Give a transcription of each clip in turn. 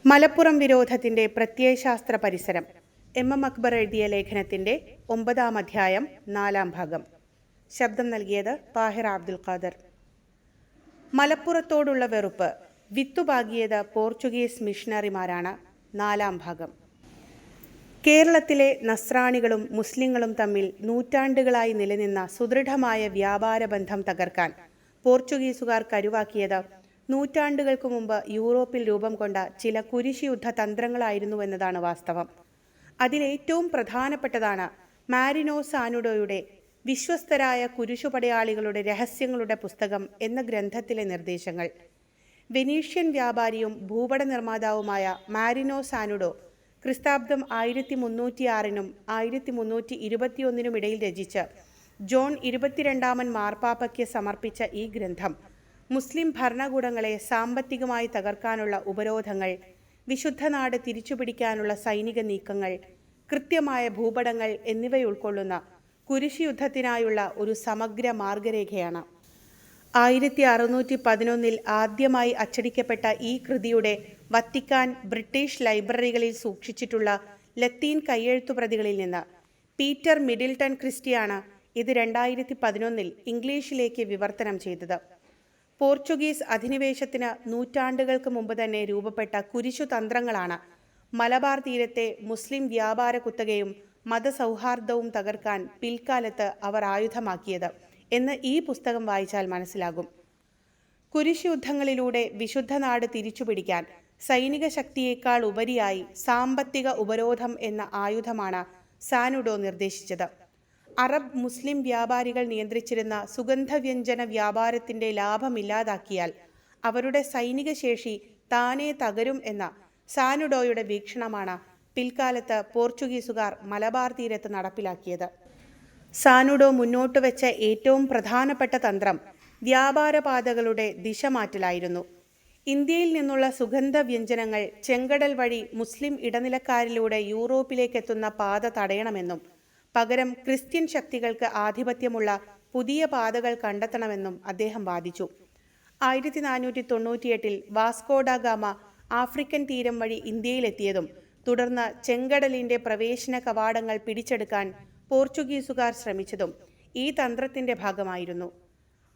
മലപ്പുറം വിരോധത്തിന്റെ പ്രത്യയശാസ്ത്ര പരിസരം എം അക്ബർ എഴുതിയ ലേഖനത്തിന്റെ 9-ാം അധ്യായം 4-ാം ഭാഗം. ശബ്ദം നൽകിയത് താഹിർ അബ്ദുൽ ഖാദർ. മലപ്പുറത്തോടുള്ള വെറുപ്പ് വിത്തുപാകിയത് പോർച്ചുഗീസ് മിഷണറിമാരാണ്. 4-ാം ഭാഗം. കേരളത്തിലെ നസ്രാണികളും മുസ്ലിങ്ങളും തമ്മിൽ നൂറ്റാണ്ടുകളായി നിലനിന്ന സുദൃഢമായ വ്യാപാര ബന്ധം തകർക്കാൻ പോർച്ചുഗീസുകാർ കരുവാക്കിയത് നൂറ്റാണ്ടുകൾക്ക് മുമ്പ് യൂറോപ്പിൽ രൂപം കൊണ്ട ചില കുരിശുയുദ്ധ തന്ത്രങ്ങളായിരുന്നുവെന്നതാണ് വാസ്തവം. അതിലേറ്റവും പ്രധാനപ്പെട്ടതാണ് മാരിനോ സാനുഡോയുടെ വിശ്വസ്തരായ കുരിശുപടയാളികളുടെ രഹസ്യങ്ങളുടെ പുസ്തകം എന്ന ഗ്രന്ഥത്തിലെ നിർദ്ദേശങ്ങൾ. വെനീഷ്യൻ വ്യാപാരിയും ഭൂപട നിർമ്മാതാവുമായ മാരിനോ സാനുഡോ ക്രിസ്താബ്ദം 1306-നും 1321-നും ഇടയിൽ രചിച്ച് ജോൺ 22-ാമൻ മാർപ്പാപ്പയ്ക്ക് സമർപ്പിച്ച ഈ ഗ്രന്ഥം മുസ്ലിം ഭരണകൂടങ്ങളെ സാമ്പത്തികമായി തകർക്കാനുള്ള ഉപരോധങ്ങൾ, വിശുദ്ധനാട് തിരിച്ചുപിടിക്കാനുള്ള സൈനിക നീക്കങ്ങൾ, കൃത്യമായ ഭൂപടങ്ങൾ എന്നിവയുൾക്കൊള്ളുന്ന കുരിശുയുദ്ധത്തിനായുള്ള ഒരു സമഗ്ര മാർഗരേഖയാണ്. 1611-ൽ ആദ്യമായി അച്ചടിക്കപ്പെട്ട ഈ കൃതിയുടെ വത്തിക്കാൻ, ബ്രിട്ടീഷ് ലൈബ്രറികളിൽ സൂക്ഷിച്ചിട്ടുള്ള ലത്തീൻ കയ്യെഴുത്തുപ്രതികളിൽ നിന്ന് പീറ്റർ മിഡിൽട്ടൺ ക്രിസ്റ്റിയാണ് ഇത് 2011-ൽ ഇംഗ്ലീഷിലേക്ക് വിവർത്തനം ചെയ്തത്. പോർച്ചുഗീസ് അധിനിവേശത്തിന് നൂറ്റാണ്ടുകൾക്ക് മുമ്പ് തന്നെ രൂപപ്പെട്ട കുരിശു തന്ത്രങ്ങളാണ് മലബാർ തീരത്തെ മുസ്ലിം വ്യാപാര കുത്തകയും മതസൗഹാർദ്ദവും തകർക്കാൻ പിൽക്കാലത്ത് അവർ ആയുധമാക്കിയത് എന്ന് ഈ പുസ്തകം വായിച്ചാൽ മനസ്സിലാകും. കുരിശുയുദ്ധങ്ങളിലൂടെ വിശുദ്ധനാട് തിരിച്ചുപിടിക്കാൻ സൈനിക ശക്തിയേക്കാൾ ഉപരിയായി സാമ്പത്തിക ഉപരോധം എന്ന ആയുധമാണ് സാനുഡോ നിർദ്ദേശിച്ചത്. അറബ് മുസ്ലിം വ്യാപാരികൾ നിയന്ത്രിച്ചിരുന്ന സുഗന്ധവ്യഞ്ജന വ്യാപാരത്തിന്റെ ലാഭമില്ലാതാക്കിയാൽ അവരുടെ സൈനിക ശേഷി താനേ തകരും എന്ന സാനുഡോയുടെ വീക്ഷണമാണ് പിൽക്കാലത്ത് പോർച്ചുഗീസുകാർ മലബാർ തീരത്ത് നടപ്പിലാക്കിയത്. സാനുഡോ മുന്നോട്ട് വെച്ച ഏറ്റവും പ്രധാനപ്പെട്ട തന്ത്രം വ്യാപാരപാതകളുടെ ദിശ മാറ്റലായിരുന്നു. ഇന്ത്യയിൽ നിന്നുള്ള സുഗന്ധവ്യഞ്ജനങ്ങൾ ചെങ്കടൽ വഴി മുസ്ലിം ഇടനിലക്കാരിലൂടെ യൂറോപ്പിലേക്കെത്തുന്ന പാത തടയണമെന്നും പകരം ക്രിസ്ത്യൻ ശക്തികൾക്ക് ആധിപത്യമുള്ള പുതിയ പാതകൾ കണ്ടെത്തണമെന്നും അദ്ദേഹം വാദിച്ചു. 1498-ൽ വാസ്കോഡ ഗാമ ആഫ്രിക്കൻ തീരം വഴി ഇന്ത്യയിലെത്തിയതും തുടർന്ന് ചെങ്കടലിന്റെ പ്രവേശന കവാടങ്ങൾ പിടിച്ചെടുക്കാൻ പോർച്ചുഗീസുകാർ ശ്രമിച്ചതും ഈ തന്ത്രത്തിന്റെ ഭാഗമായിരുന്നു.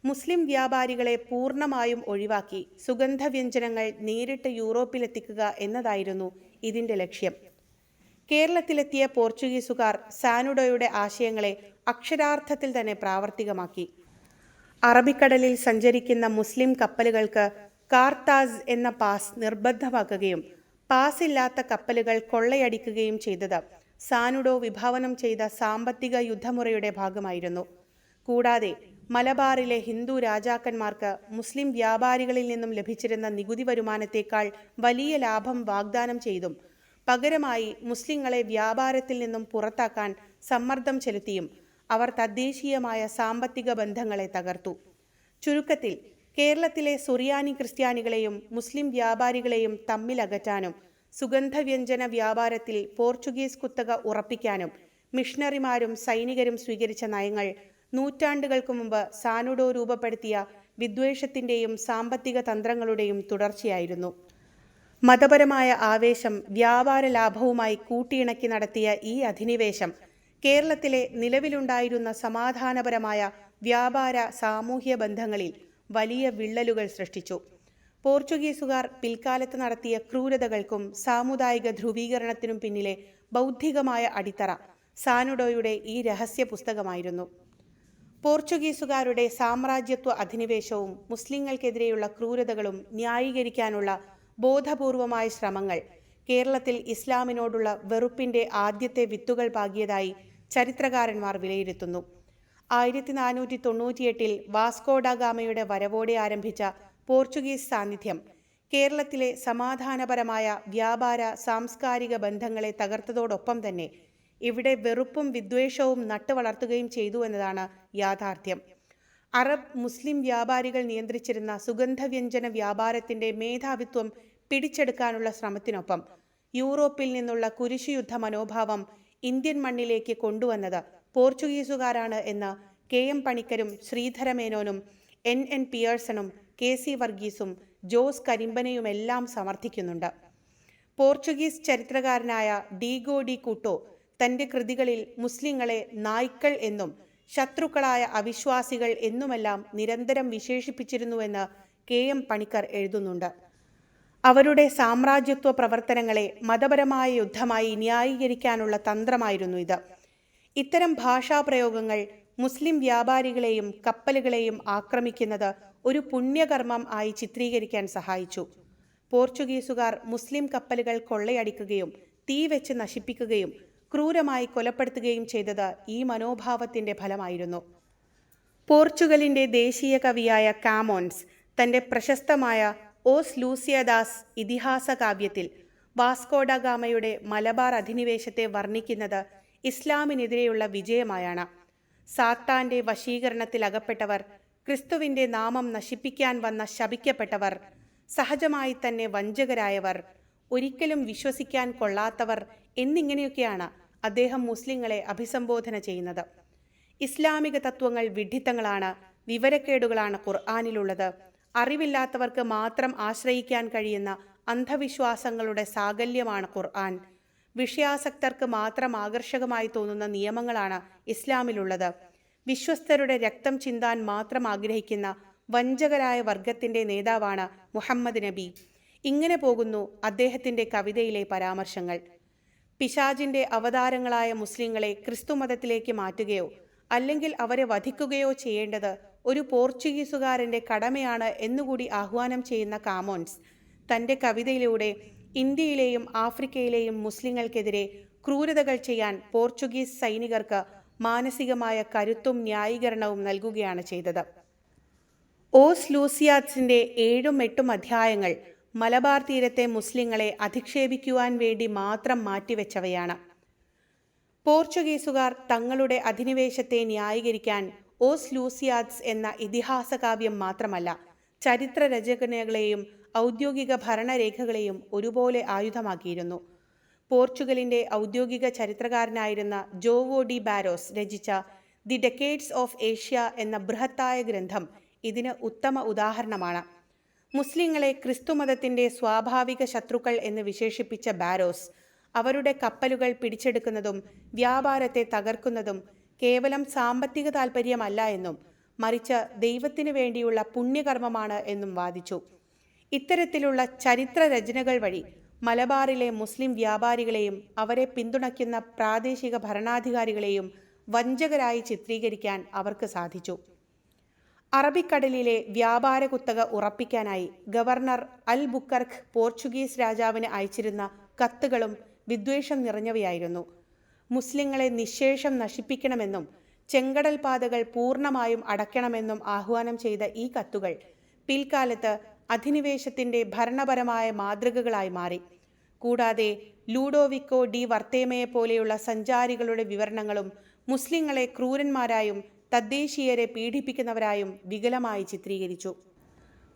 മുസ്ലിം വ്യാപാരികളെ പൂർണ്ണമായും ഒഴിവാക്കി സുഗന്ധവ്യഞ്ജനങ്ങൾ നേരിട്ട് യൂറോപ്പിലെത്തിക്കുക എന്നതായിരുന്നു ഇതിന്റെ ലക്ഷ്യം. കേരളത്തിലെത്തിയ പോർച്ചുഗീസുകാർ സാനുഡോയുടെ ആശയങ്ങളെ അക്ഷരാർത്ഥത്തിൽ തന്നെ പ്രാവർത്തികമാക്കി. അറബിക്കടലിൽ സഞ്ചരിക്കുന്ന മുസ്ലിം കപ്പലുകൾക്ക് കാർത്താസ് എന്ന പാസ് നിർബന്ധമാക്കുകയും പാസ് ഇല്ലാത്ത കപ്പലുകൾ കൊള്ളയടിക്കുകയും ചെയ്തത് സാനുഡോ വിഭാവനം ചെയ്ത സാമ്പത്തിക യുദ്ധമുറയുടെ ഭാഗമായിരുന്നു. കൂടാതെ മലബാറിലെ ഹിന്ദു രാജാക്കന്മാർക്ക് മുസ്ലിം വ്യാപാരികളിൽ നിന്നും ലഭിച്ചിരുന്ന നികുതി വരുമാനത്തേക്കാൾ വലിയ ലാഭം വാഗ്ദാനം ചെയ്തും പകരമായി മുസ്ലിങ്ങളെ വ്യാപാരത്തിൽ നിന്നും പുറത്താക്കാൻ സമ്മർദ്ദം ചെലുത്തിയും അവർ തദ്ദേശീയമായ സാമ്പത്തിക ബന്ധങ്ങളെ തകർത്തു. ചുരുക്കത്തിൽ കേരളത്തിലെ സുറിയാനി ക്രിസ്ത്യാനികളെയും മുസ്ലിം വ്യാപാരികളെയും തമ്മിലകറ്റാനും സുഗന്ധവ്യഞ്ജന വ്യാപാരത്തിൽ പോർച്ചുഗീസ് കുത്തക ഉറപ്പിക്കാനും മിഷണറിമാരും സൈനികരും സ്വീകരിച്ച നയങ്ങൾ നൂറ്റാണ്ടുകൾക്ക് മുമ്പ് സാനുഡോ രൂപപ്പെടുത്തിയ വിദ്വേഷത്തിന്റെയും സാമ്പത്തിക തന്ത്രങ്ങളുടെയും തുടർച്ചയായിരുന്നു. മതപരമായ ആവേശം വ്യാപാര ലാഭവുമായി കൂട്ടിയിണക്കി നടത്തിയ ഈ അധിനിവേശം കേരളത്തിലെ നിലവിലുണ്ടായിരുന്ന സമാധാനപരമായ വ്യാപാര സാമൂഹ്യ ബന്ധങ്ങളിൽ വലിയ വിള്ളലുകൾ സൃഷ്ടിച്ചു. പോർച്ചുഗീസുകാർ പിൽക്കാലത്ത് നടത്തിയ ക്രൂരതകൾക്കും സാമുദായിക ധ്രുവീകരണത്തിനും പിന്നിലെ ബൗദ്ധികമായ അടിത്തറ സാനുഡോയുടെ ഈ രഹസ്യ പുസ്തകമായിരുന്നു. പോർച്ചുഗീസുകാരുടെ സാമ്രാജ്യത്വ അധിനിവേശവും മുസ്ലിങ്ങൾക്കെതിരെയുള്ള ക്രൂരതകളും ന്യായീകരിക്കാനുള്ള ബോധപൂർവമായ ശ്രമങ്ങൾ കേരളത്തിൽ ഇസ്ലാമിനോടുള്ള വെറുപ്പിന്റെ ആദ്യത്തെ വിത്തുകൾ പാകിയതായി ചരിത്രകാരന്മാർ വിലയിരുത്തുന്നു. 1498-ൽ വാസ്കോഡ ഗാമയുടെ വരവോടെ ആരംഭിച്ച പോർച്ചുഗീസ് സാന്നിധ്യം കേരളത്തിലെ സമാധാനപരമായ വ്യാപാര സാംസ്കാരിക ബന്ധങ്ങളെ തകർത്തതോടൊപ്പം തന്നെ ഇവിടെ വെറുപ്പും വിദ്വേഷവും നട്ടുവളർത്തുകയും ചെയ്തു എന്നതാണ് യാഥാർത്ഥ്യം. അറബ് മുസ്ലിം വ്യാപാരികൾ നിയന്ത്രിച്ചിരുന്ന സുഗന്ധവ്യഞ്ജന വ്യാപാരത്തിന്റെ മേധാവിത്വം പിടിച്ചെടുക്കാനുള്ള ശ്രമത്തിനൊപ്പം യൂറോപ്പിൽ നിന്നുള്ള കുരിശുയുദ്ധ മനോഭാവം ഇന്ത്യൻ മണ്ണിലേക്ക് കൊണ്ടുവന്നത് പോർച്ചുഗീസുകാരാണ് എന്ന് KM പണിക്കരും ശ്രീധരമേനോനും NN പിയേഴ്സണും KC വർഗീസും ജോസ് കരിമ്പനയുമെല്ലാം സമർത്ഥിക്കുന്നുണ്ട്. പോർച്ചുഗീസ് ചരിത്രകാരനായ ഡീഗോ ഡി കൂട്ടോ തൻ്റെ കൃതികളിൽ മുസ്ലിങ്ങളെ നായ്ക്കൾ എന്നും ശത്രുക്കളായ അവിശ്വാസികൾ എന്നുമെല്ലാം നിരന്തരം വിശേഷിപ്പിച്ചിരുന്നുവെന്ന് KM പണിക്കർ എഴുതുന്നുണ്ട്. അവരുടെ സാമ്രാജ്യത്വ പ്രവർത്തനങ്ങളെ മതപരമായ യുദ്ധമായി ന്യായീകരിക്കാനുള്ള തന്ത്രമായിരുന്നു ഇത്. ഇത്തരം ഭാഷാപ്രയോഗങ്ങൾ മുസ്ലിം വ്യാപാരികളെയും കപ്പലുകളെയും ആക്രമിക്കുന്നത് ഒരു പുണ്യകർമ്മം ആയി ചിത്രീകരിക്കാൻ സഹായിച്ചു. പോർച്ചുഗീസുകാർ മുസ്ലിം കപ്പലുകൾ കൊള്ളയടിക്കുകയും തീവെച്ച് നശിപ്പിക്കുകയും ക്രൂരമായി കൊലപ്പെടുത്തുകയും ചെയ്തത് ഈ മനോഭാവത്തിൻ്റെ ഫലമായിരുന്നു. പോർച്ചുഗലിൻ്റെ ദേശീയ കവിയായ കാമോൻസ് തൻ്റെ പ്രശസ്തമായ ഓസ് ലൂസിയദാസ് ഇതിഹാസ കാവ്യത്തിൽ വാസ്കോഡ ഗാമയുടെ മലബാർ അധിനിവേശത്തെ വർണ്ണിക്കുന്നത് ഇസ്ലാമിനെതിരെയുള്ള വിജയമായാണ്. സാത്താൻ്റെ വശീകരണത്തിൽ അകപ്പെട്ടവർ, ക്രിസ്തുവിൻ്റെ നാമം നശിപ്പിക്കാൻ വന്ന ശപിക്കപ്പെട്ടവർ, സഹജമായി തന്നെ വഞ്ചകരായവർ, ഒരിക്കലും വിശ്വസിക്കാൻ കൊള്ളാത്തവർ എന്നിങ്ങനെയൊക്കെയാണ് അദ്ദേഹം മുസ്ലിങ്ങളെ അഭിസംബോധന ചെയ്യുന്നത്. ഇസ്ലാമിക തത്വങ്ങൾ വിഡ്ഢിത്തങ്ങളാണ്, വിവരക്കേടുകളാണ് ഖുർആനിലുള്ളത്, അറിവില്ലാത്തവർക്ക് മാത്രം ആശ്രയിക്കാൻ കഴിയുന്ന അന്ധവിശ്വാസങ്ങളുടെ സാകല്യമാണ് ഖുർആൻ, വിഷയാസക്തർക്ക് മാത്രം ആകർഷകമായി തോന്നുന്ന നിയമങ്ങളാണ് ഇസ്ലാമിലുള്ളത്, വിശ്വസ്തരുടെ രക്തം ചിന്താൻ മാത്രം ആഗ്രഹിക്കുന്ന വഞ്ചകരായ വർഗത്തിൻ്റെ നേതാവാണ് മുഹമ്മദ് നബി. ഇങ്ങനെ പോകുന്നു അദ്ദേഹത്തിൻ്റെ കവിതയിലെ പരാമർശങ്ങൾ. പിശാചിൻ്റെ അവതാരങ്ങളായ മുസ്ലിങ്ങളെ ക്രിസ്തുമതത്തിലേക്ക് മാറ്റുകയോ അല്ലെങ്കിൽ അവരെ വധിക്കുകയോ ചെയ്യേണ്ടത് ഒരു പോർച്ചുഗീസുകാരൻ്റെ കടമയാണ് എന്നുകൂടി ആഹ്വാനം ചെയ്യുന്ന കാമോൻസ് തൻ്റെ കവിതയിലൂടെ ഇന്ത്യയിലെയും ആഫ്രിക്കയിലെയും മുസ്ലിങ്ങൾക്കെതിരെ ക്രൂരതകൾ ചെയ്യാൻ പോർച്ചുഗീസ് സൈനികർക്ക് മാനസികമായ കരുത്തും ന്യായീകരണവും നൽകുകയാണ് ചെയ്തത്. ഓസ് ലൂസിയാസിൻ്റെ 7-8 അധ്യായങ്ങൾ മലബാർ തീരത്തെ മുസ്ലിങ്ങളെ അധിക്ഷേപിക്കുവാൻ വേണ്ടി മാത്രം മാറ്റിവെച്ചവയാണ്. പോർച്ചുഗീസുകാർ തങ്ങളുടെ അധിനിവേശത്തെ ന്യായീകരിക്കാൻ ഓസ് ലൂസിയാസ് എന്ന ഇതിഹാസകാവ്യം മാത്രമല്ല, ചരിത്ര രചനകളെയും ഔദ്യോഗിക ഭരണരേഖകളെയും ഒരുപോലെ ആയുധമാക്കിയിരുന്നു. പോർച്ചുഗലിൻ്റെ ഔദ്യോഗിക ചരിത്രകാരനായിരുന്ന ജോവോ ഡി ബാരോസ് രചിച്ച ദി ഡെക്കേഡ്സ് ഓഫ് ഏഷ്യ എന്ന ബൃഹത്തായ ഗ്രന്ഥം ഇതിന് ഉത്തമ ഉദാഹരണമാണ്. മുസ്ലിങ്ങളെ ക്രിസ്തുമതത്തിൻ്റെ സ്വാഭാവിക ശത്രുക്കൾ എന്ന് വിശേഷിപ്പിച്ച ബാരോസ് അവരുടെ കപ്പലുകൾ പിടിച്ചെടുക്കുന്നതും വ്യാപാരത്തെ തകർക്കുന്നതും കേവലം സാമ്പത്തിക താൽപ്പര്യമല്ല എന്നും മറിച്ച് ദൈവത്തിനു വേണ്ടിയുള്ള പുണ്യകർമ്മമാണ് എന്നും വാദിച്ചു. ഇത്തരത്തിലുള്ള ചരിത്ര രചനകൾ വഴി മലബാറിലെ മുസ്ലിം വ്യാപാരികളെയും അവരെ പിന്തുണയ്ക്കുന്ന പ്രാദേശിക ഭരണാധികാരികളെയും വഞ്ചകരായി ചിത്രീകരിക്കാൻ അവർക്ക് സാധിച്ചു. അറബിക്കടലിലെ വ്യാപാര കുത്തക ഉറപ്പിക്കാനായി ഗവർണർ അൽ ബുക്കർക്ക് പോർച്ചുഗീസ് രാജാവിന് അയച്ചിരുന്ന കത്തുകളും വിദ്വേഷം നിറഞ്ഞവയായിരുന്നു. മുസ്ലിങ്ങളെ നിശേഷം നശിപ്പിക്കണമെന്നും ചെങ്കടൽ പാതകൾ പൂർണ്ണമായും അടയ്ക്കണമെന്നും ആഹ്വാനം ചെയ്ത ഈ കത്തുകൾ പിൽക്കാലത്ത് അധിനിവേശത്തിൻ്റെ ഭരണപരമായ മാതൃകകളായി മാറി. കൂടാതെ ലൂഡോവിക്കോ ഡി വർത്തേമയെ പോലെയുള്ള സഞ്ചാരികളുടെ വിവരണങ്ങളും മുസ്ലിങ്ങളെ ക്രൂരന്മാരായും തദ്ദേശീയരെ പീഡിപ്പിക്കുന്നവരായും വികലമായി ചിത്രീകരിച്ചു.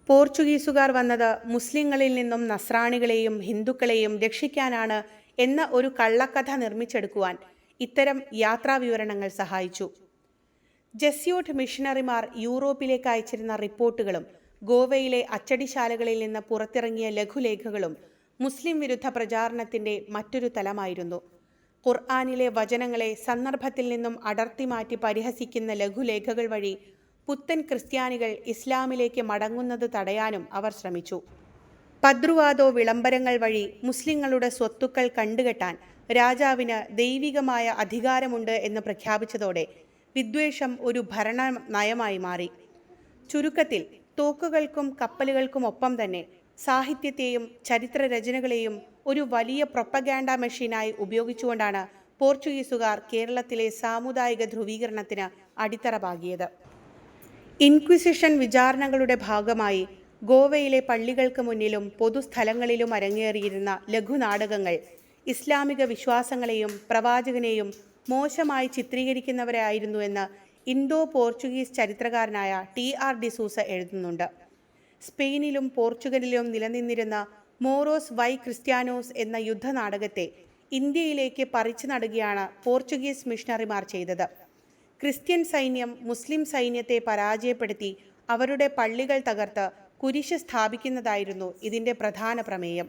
പോർച്ചുഗീസുകാർ വന്നത് മുസ്ലിങ്ങളിൽ നിന്നും നസ്രാണികളെയും ഹിന്ദുക്കളെയും രക്ഷിക്കാനാണ് എന്ന ഒരു കള്ളക്കഥ നിർമ്മിച്ചെടുക്കുവാൻ ഇത്തരം യാത്രാവിവരണങ്ങൾ സഹായിച്ചു. ജെസ്യൂട്ട് മിഷണറിമാർ യൂറോപ്പിലേക്ക് അയച്ചിരുന്ന റിപ്പോർട്ടുകളും ഗോവയിലെ അച്ചടിശാലകളിൽ നിന്ന് പുറത്തിറങ്ങിയ ലഘുലേഖകളും മുസ്ലിം വിരുദ്ധ പ്രചാരണത്തിൻ്റെ മറ്റൊരു തലമായിരുന്നു. ഖുർആനിലെ വചനങ്ങളെ സന്ദർഭത്തിൽ നിന്നും അടർത്തി മാറ്റി പരിഹസിക്കുന്ന ലഘുലേഖകൾ വഴി പുത്തൻ ക്രിസ്ത്യാനികൾ ഇസ്ലാമിലേക്ക് മടങ്ങുന്നത് തടയാനും അവർ ശ്രമിച്ചു. പദ്രുവാദോ വിളംബരങ്ങൾ വഴി മുസ്ലിങ്ങളുടെ സ്വത്തുക്കൾ കണ്ടുകെട്ടാൻ രാജാവിന് ദൈവികമായ അധികാരമുണ്ട് എന്ന് പ്രഖ്യാപിച്ചതോടെ വിദ്വേഷം ഒരു ഭരണ നയമായി മാറി. ചുരുക്കത്തിൽ തോക്കുകൾക്കും കപ്പലുകൾക്കുമൊപ്പം തന്നെ സാഹിത്യത്തെയും ചരിത്ര രചനകളെയും ഒരു വലിയ പ്രൊപ്പഗാൻഡ മെഷീനായി ഉപയോഗിച്ചുകൊണ്ടാണ് പോർച്ചുഗീസുകാർ കേരളത്തിലെ സാമുദായിക ധ്രുവീകരണത്തിന് അടിത്തറ പാകിയത്. ഇൻക്വിസിഷൻ വിചാരണകളുടെ ഭാഗമായി ഗോവയിലെ പള്ളികൾക്ക് മുന്നിലും പൊതുസ്ഥലങ്ങളിലും അരങ്ങേറിയിരുന്ന ലഘുനാടകങ്ങൾ ഇസ്ലാമിക വിശ്വാസങ്ങളെയും പ്രവാചകനെയും മോശമായി ചിത്രീകരിക്കുന്നവരായിരുന്നുവെന്ന് ഇൻഡോ പോർച്ചുഗീസ് ചരിത്രകാരനായ TR ഡിസൂസ എഴുതുന്നുണ്ട്. സ്പെയിനിലും പോർച്ചുഗലിലും നിലനിന്നിരുന്ന മോറോസ് വൈ ക്രിസ്ത്യാനോസ് എന്ന യുദ്ധനാടകത്തെ ഇന്ത്യയിലേക്ക് പറിച്ചു നടുകയാണ് പോർച്ചുഗീസ് മിഷണറിമാർ ചെയ്തത്. ക്രിസ്ത്യൻ സൈന്യം മുസ്ലിം സൈന്യത്തെ പരാജയപ്പെടുത്തി അവരുടെ പള്ളികൾ തകർത്ത് കുരിശ് സ്ഥാപിക്കുന്നതായിരുന്നു ഇതിൻ്റെ പ്രധാന പ്രമേയം.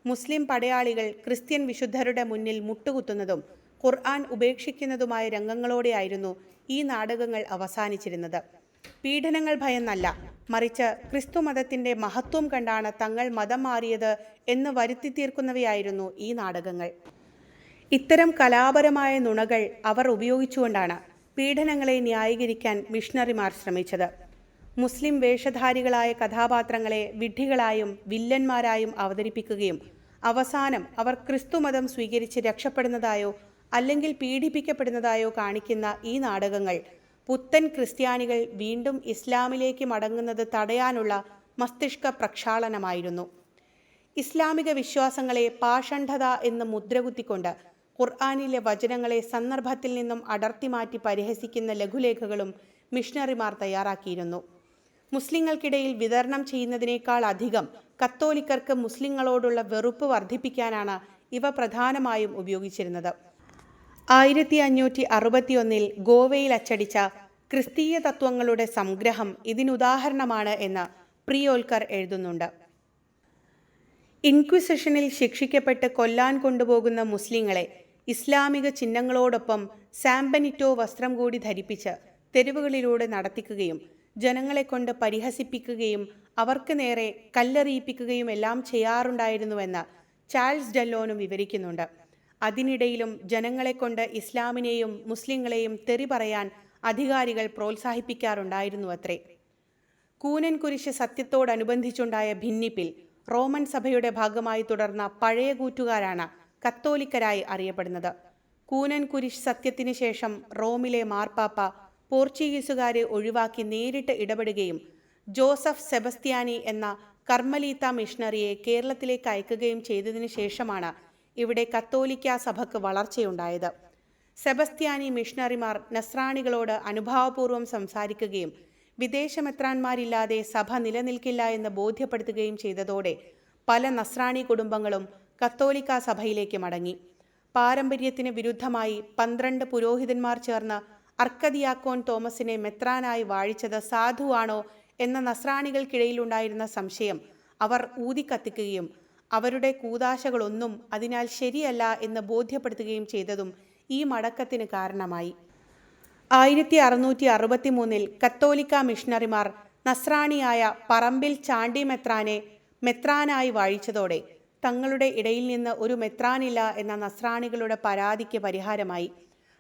മുസ്ലിം പടയാളികൾ ക്രിസ്ത്യൻ വിശുദ്ധരുടെ മുന്നിൽ മുട്ടുകുത്തുന്നതും ഖുർആൻ ഉപേക്ഷിക്കുന്നതുമായ രംഗങ്ങളോടെയായിരുന്നു ഈ നാടകങ്ങൾ അവസാനിച്ചിരുന്നത്. പീഡനങ്ങൾ ഭയന്നല്ല, മറിച്ച് ക്രിസ്തുമതത്തിൻ്റെ മഹത്വം കണ്ടാണ് തങ്ങൾ മതം മാറിയത് എന്ന് വരുത്തി തീർക്കുന്നവയായിരുന്നു ഈ നാടകങ്ങൾ. ഇത്തരം കലാപരമായ നുണകൾ അവർ ഉപയോഗിച്ചുകൊണ്ടാണ് പീഡനങ്ങളെ ന്യായീകരിക്കാൻ മിഷണറിമാർ ശ്രമിച്ചത്. മുസ്ലിം വേഷധാരികളായ കഥാപാത്രങ്ങളെ വിഡ്ഢികളായും വില്ലന്മാരായും അവതരിപ്പിക്കുകയും അവസാനം അവർ ക്രിസ്തുമതം സ്വീകരിച്ച് രക്ഷപ്പെടുന്നതായോ അല്ലെങ്കിൽ പീഡിപ്പിക്കപ്പെടുന്നതായോ കാണിക്കുന്ന ഈ നാടകങ്ങൾ പുത്തൻ ക്രിസ്ത്യാനികൾ വീണ്ടും ഇസ്ലാമിലേക്ക് മടങ്ങുന്നത് തടയാനുള്ള മസ്തിഷ്ക പ്രക്ഷാളനമായിരുന്നു. ഇസ്ലാമിക വിശ്വാസങ്ങളെ പാഷണ്ഡത എന്ന് മുദ്രകുത്തിക്കൊണ്ട് ഖുർആനിലെ വചനങ്ങളെ സന്ദർഭത്തിൽ നിന്നും അടർത്തി മാറ്റി പരിഹസിക്കുന്ന ലഘുലേഖകളും മിഷണറിമാർ തയ്യാറാക്കിയിരുന്നു. മുസ്ലിങ്ങൾക്കിടയിൽ വിതരണം ചെയ്യുന്നതിനേക്കാൾ അധികം കത്തോലിക്കർക്ക് മുസ്ലിങ്ങളോടുള്ള വെറുപ്പ് വർദ്ധിപ്പിക്കാനാണ് ഇവ പ്രധാനമായും ഉപയോഗിച്ചിരുന്നത്. 1561 ഗോവയിൽ അച്ചടിച്ച ക്രിസ്തീയ തത്വങ്ങളുടെ സംഗ്രഹം ഇതിനുദാഹരണമാണ് എന്ന് പ്രിയോൽക്കർ എഴുതുന്നുണ്ട്. ഇൻക്വിസിഷനിൽ ശിക്ഷിക്കപ്പെട്ട് കൊല്ലാൻ കൊണ്ടുപോകുന്ന മുസ്ലിങ്ങളെ ഇസ്ലാമിക ചിഹ്നങ്ങളോടൊപ്പം സാംബനിറ്റോ വസ്ത്രം കൂടി ധരിപ്പിച്ച് തെരുവുകളിലൂടെ നടത്തിക്കുകയും ജനങ്ങളെക്കൊണ്ട് പരിഹസിപ്പിക്കുകയും അവർക്ക് നേരെ കല്ലെറിയിപ്പിക്കുകയും എല്ലാം ചെയ്യാറുണ്ടായിരുന്നുവെന്ന് ചാൾസ് ഡെല്ലോനും വിവരിക്കുന്നുണ്ട്. അതിനിടയിലും ജനങ്ങളെക്കൊണ്ട് ഇസ്ലാമിനെയും മുസ്ലിങ്ങളെയും തെറി പറയാൻ അധികാരികൾ പ്രോത്സാഹിപ്പിക്കാറുണ്ടായിരുന്നുവത്രേ. കൂനൻ കുരിശ് സത്യത്തോടനുബന്ധിച്ചുണ്ടായ ഭിന്നിപ്പിൽ റോമൻ സഭയുടെ ഭാഗമായി തുടർന്ന പഴയ കൂറ്റുകാരാണ് കത്തോലിക്കരായി അറിയപ്പെടുന്നത്. കൂനൻ കുരിശ് സത്യത്തിന് ശേഷം റോമിലെ മാർപ്പാപ്പ പോർച്ചുഗീസുകാരെ ഒഴിവാക്കി നേരിട്ട് ഇടപെടുകയും ജോസഫ് സെബസ്ത്യാനി എന്ന കർമ്മലീത്ത മിഷണറിയെ കേരളത്തിലേക്ക് അയക്കുകയും ചെയ്തതിനു ശേഷമാണ് ഇവിടെ കത്തോലിക്ക സഭയ്ക്ക് വളർച്ചയുണ്ടായത്. സെബസ്ത്യാനി മിഷണറിമാർ നസ്രാണികളോട് അനുഭാവപൂർവ്വം സംസാരിക്കുകയും വിദേശ മെത്രാന്മാരില്ലാതെ സഭ നിലനിൽക്കില്ല എന്ന് ബോധ്യപ്പെടുത്തുകയും ചെയ്തതോടെ പല നസ്രാണി കുടുംബങ്ങളും കത്തോലിക്ക സഭയിലേക്ക് മടങ്ങി. പാരമ്പര്യത്തിന് വിരുദ്ധമായി 12 പുരോഹിതന്മാർ ചേർന്ന് അർക്കദിയാക്കോൻ തോമസിനെ മെത്രാനായി വാഴിച്ചത് സാധുവാണോ എന്ന നസ്രാണികൾക്കിടയിലുണ്ടായിരുന്ന സംശയം അവർ ഊതിക്കത്തിക്കുകയും അവരുടെ കൂതാശകളൊന്നും അതിനാൽ ശരിയല്ല എന്ന് ബോധ്യപ്പെടുത്തുകയും ചെയ്തതും ഈ മടക്കത്തിന് കാരണമായി. 1663 കത്തോലിക്ക മിഷണറിമാർ നസ്രാണിയായ പറമ്പിൽ ചാണ്ടി മെത്രാനെ മെത്രാനായി വാഴിച്ചതോടെ തങ്ങളുടെ ഇടയിൽ നിന്ന് ഒരു മെത്രാനില്ല എന്ന നസ്രാണികളുടെ പരാതിക്ക് പരിഹാരമായി.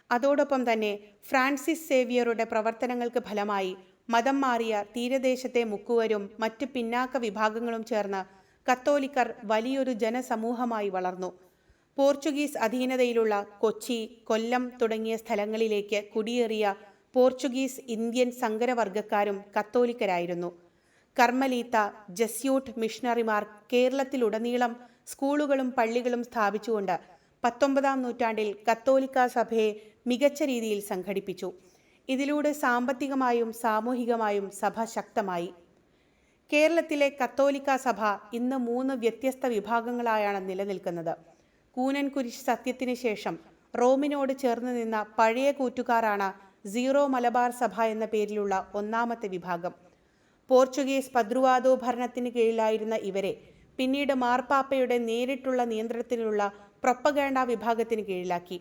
അതോടൊപ്പം തന്നെ ഫ്രാൻസിസ് സേവിയറുടെ പ്രവർത്തനങ്ങൾക്ക് ഫലമായി മതം മാറിയ തീരദേശത്തെ മുക്കുവരും മറ്റ് പിന്നാക്ക വിഭാഗങ്ങളും ചേർന്ന് കത്തോലിക്കർ വലിയൊരു ജനസമൂഹമായി വളർന്നു. പോർച്ചുഗീസ് അധീനതയിലുള്ള കൊച്ചി, കൊല്ലം തുടങ്ങിയ സ്ഥലങ്ങളിലേക്ക് കുടിയേറിയ പോർച്ചുഗീസ് ഇന്ത്യൻ സങ്കരവർഗക്കാരും കത്തോലിക്കരായിരുന്നു. കർമ്മലീത്ത, ജസ്യൂട്ട് മിഷണറിമാർ കേരളത്തിലുടനീളം സ്കൂളുകളും പള്ളികളും സ്ഥാപിച്ചുകൊണ്ട് 19-ാം നൂറ്റാണ്ടിൽ കത്തോലിക്ക സഭയെ മികച്ച രീതിയിൽ സംഘടിപ്പിച്ചു. ഇതിലൂടെ സാമ്പത്തികമായും സാമൂഹികമായും സഭ ശക്തമായി. കേരളത്തിലെ കത്തോലിക്ക സഭ ഇന്ന് 3 വ്യത്യസ്ത വിഭാഗങ്ങളായാണ് നിലനിൽക്കുന്നത്. കൂനൻ കുരിശ് സത്യത്തിന് ശേഷം റോമിനോട് ചേർന്ന് നിന്ന പഴയ കൂറ്റുകാരാണ് സീറോ മലബാർ സഭ എന്ന പേരിലുള്ള 1ാമത്തെ വിഭാഗം. പോർച്ചുഗീസ് പദ്രുവാദോ ഭരണത്തിന് കീഴിലായിരുന്ന ഇവരെ പിന്നീട് മാർപ്പാപ്പയുടെ നേരിട്ടുള്ള നിയന്ത്രണത്തിലുള്ള പ്രൊപ്പഗാൻഡ വിഭാഗത്തിന് കീഴിലാക്കി.